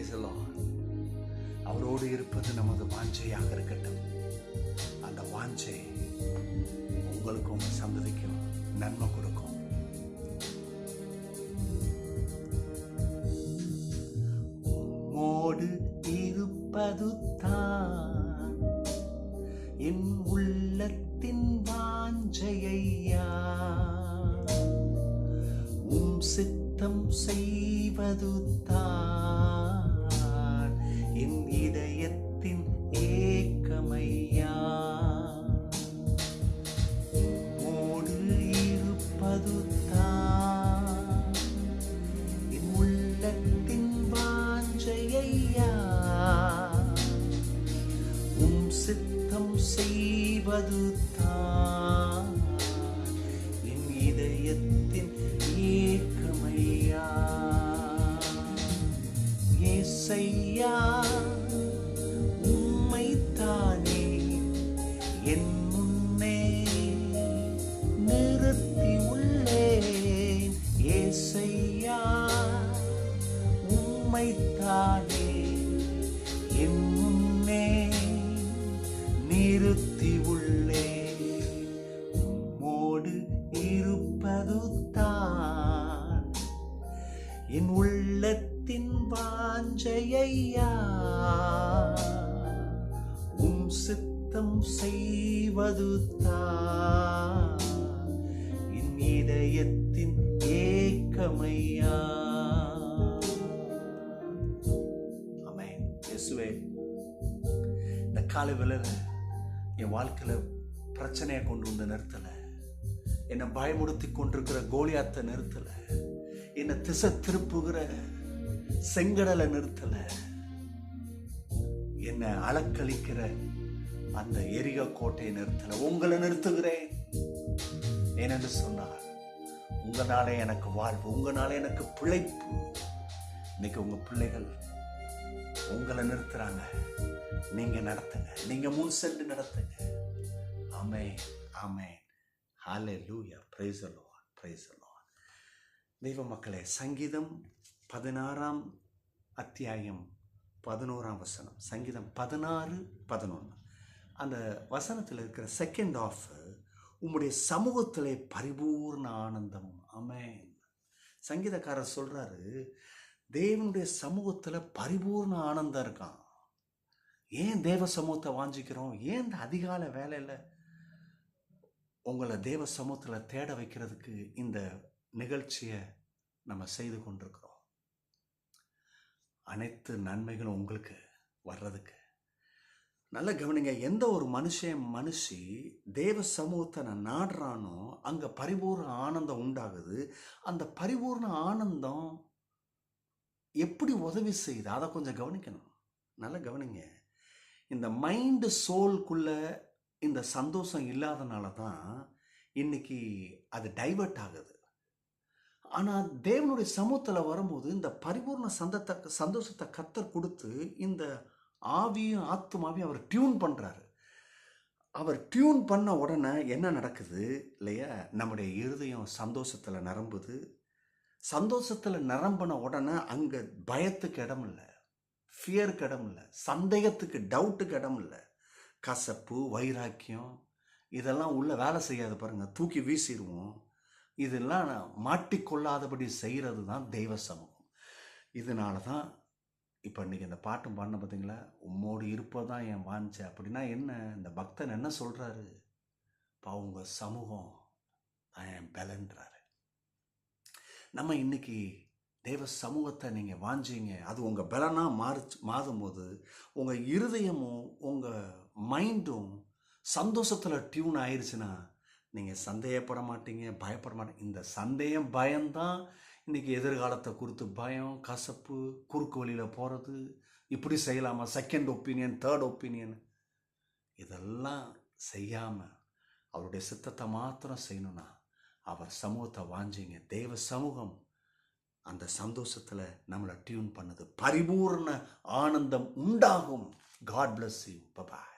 Praise the Lord. அவரோடு இருப்பது நமது வாஞ்சையாக இருக்கட்டும். அந்த வாஞ்சை உங்களுக்கும் உங்கள் சந்ததிக்கும் நன்மை கொடுக்கும். உம்மோடு இருப்பது தான் என் உள்ளத்தின் வாஞ்சையா, உம் சித்தம் செய்வது தான் என் இதயத்தின் ஏக்கமையா. உம்மோடு இருப்பது தான் என் உள்ளத்தின் வாஞ்சையா, உம் சித்தம் செய்வது தான் என் இதயத்தின் ஏக்கமையா. ஏசையா உம்மைத்தானே என் முன்னே நிறுத்தி உள்ளேன். ஏசையா உம்மைத்தானே என் முன்னே நிறுத்தி உள்ளேன். உம்மோடு இருப்பது தான் என் உள்ளத்தின் வாஞ்சையா, உம் சித்தம் செய்வது தான் என் இதயத்தின் ஏக்கமையா. ஆமென். இயேசுவே, இந்த காலை வேளையில என் வாழ்க்கையில பிரச்சனையை கொண்டு வந்து நிறுத்தல, என்னை பயமுறுத்தி கொண்டிருக்கிற கோலியாத்தை நிறுத்தல, என்னை திசை திருப்புகிற செங்கடலை நிறுத்தல, என்னை அலக்களிக்கிற அந்த எரிக கோட்டையை நிறுத்தல, உங்களை நிறுத்துகிறேன். ஏனென்று சொன்னார், உங்களாலே எனக்கு வாழ்வு, உங்களாலே எனக்கு பிழைப்பு. இன்னைக்கு உங்க பிள்ளைகள் உங்களை நிறுத்துறாங்க, நீங்க நடத்துங்க, நீங்க முன் சென்று நடத்துங்க. Amen, amen. Hallelujah. Praise the lord, praise the lord. தெய்வ மக்களே, சங்கீதம் 16 அத்தியாயம் 11 வசனம், சங்கீதம் 16:11 அந்த வசனத்தில் இருக்கிற செகண்ட் ஆஃப், உம்முடைய சமூகத்திலே பரிபூர்ண ஆனந்தம். ஆமென். சங்கீதக்காரர் சொல்றாரு, தேவனுடைய சமூகத்தில் பரிபூர்ண ஆனந்தம் இருக்கான். ஏன் தேவ சமூகத்தை வாஞ்சிக்கிறோம்? ஏன் இந்த அதிகால வேலையில் உங்களை தேவ சமூகத்தில் தேட வைக்கிறதுக்கு இந்த நிகழ்ச்சியை நம்ம செய்து கொண்டிருக்கிறோம். அனைத்து நன்மைகளும் உங்களுக்கு வர்றதுக்கு. நல்ல கவனிங்க, எந்த ஒரு மனுஷி தேவ சமூகத்தை நான் நாடுறானோ அங்கே பரிபூர்ண ஆனந்தம் உண்டாகுது. அந்த பரிபூர்ண ஆனந்தம் எப்படி உதவி செய்யுது அதை கொஞ்சம் கவனிக்கணும். நல்லா கவனிங்க. இந்த மைண்டு சோல்குள்ள இந்த சந்தோஷம் இல்லாதனால தான் இன்னைக்கு அது டைவர்ட் ஆகுது. ஆனால் தேவனுடைய சமூகத்தில் வரும்போது இந்த பரிபூர்ண சந்தோஷத்தை கர்த்தர் கொடுத்து இந்த ஆவியும் ஆத்துமாவையும் அவர் டியூன் பண்ணுறாரு. அவர் டியூன் பண்ண உடனே என்ன நடக்குது இல்லையா? நம்முடைய இருதயம் சந்தோஷத்தில் நிரம்புது. சந்தோஷத்தில் நிரம்பின உடனே அங்கே பயத்துக்கு இடம் இல்லை, ஃபியருக்கு இடம் இல்லை, சந்தேகத்துக்கு டவுட்டுக்கு இடம் இல்லை. கசப்பு, வைராக்கியம் இதெல்லாம் உள்ள வேலை செய்யாது பாருங்க, தூக்கி வீசிடுவோம். இதெல்லாம் மாட்டிக்கொள்ளாதபடி செய்கிறது தான் தெய்வ சமூகம். இதனால தான் இப்போ இன்றைக்கி இந்த பாட்டும் பாடின பார்த்தீங்களா, உம்மோடு இருப்பதான் என் வாஞ்சை. அப்படின்னா என்ன? இந்த பக்தன் என்ன சொல்கிறாரு? உங்கள் சமூகம் என் பலன்றாரு. நம்ம இன்னைக்கு தேவ சமூகத்தை நீங்கள் வாஞ்சிங்க, அது உங்கள் பலனாக மாறும்போது உங்கள் இருதயமும் உங்கள் மைண்டும் சந்தோஷத்தில் டியூன் ஆயிடுச்சுன்னா நீங்கள் சந்தேகப்பட மாட்டீங்க, பயப்பட மாட்டீங்க. இந்த சந்தேகம், பயம்தான் இன்றைக்கி எதிர்காலத்தை குறித்து பயம், கசப்பு, குறுக்கு வழியில் போகிறது, இப்படி செய்யலாமா, செகண்ட் ஒப்பீனியன், தேர்ட் ஒப்பீனியன், இதெல்லாம் செய்யாமல் அவருடைய சித்தத்தை மாத்திரம் செய்யணும்னா அவர் சமூகத்தை வாஞ்சிங்க. தேவ சமூகம் அந்த சந்தோஷத்தில் நம்மளை டியூன் பண்ணுது. பரிபூர்ண ஆனந்தம் உண்டாகும். God bless you. Bye-bye.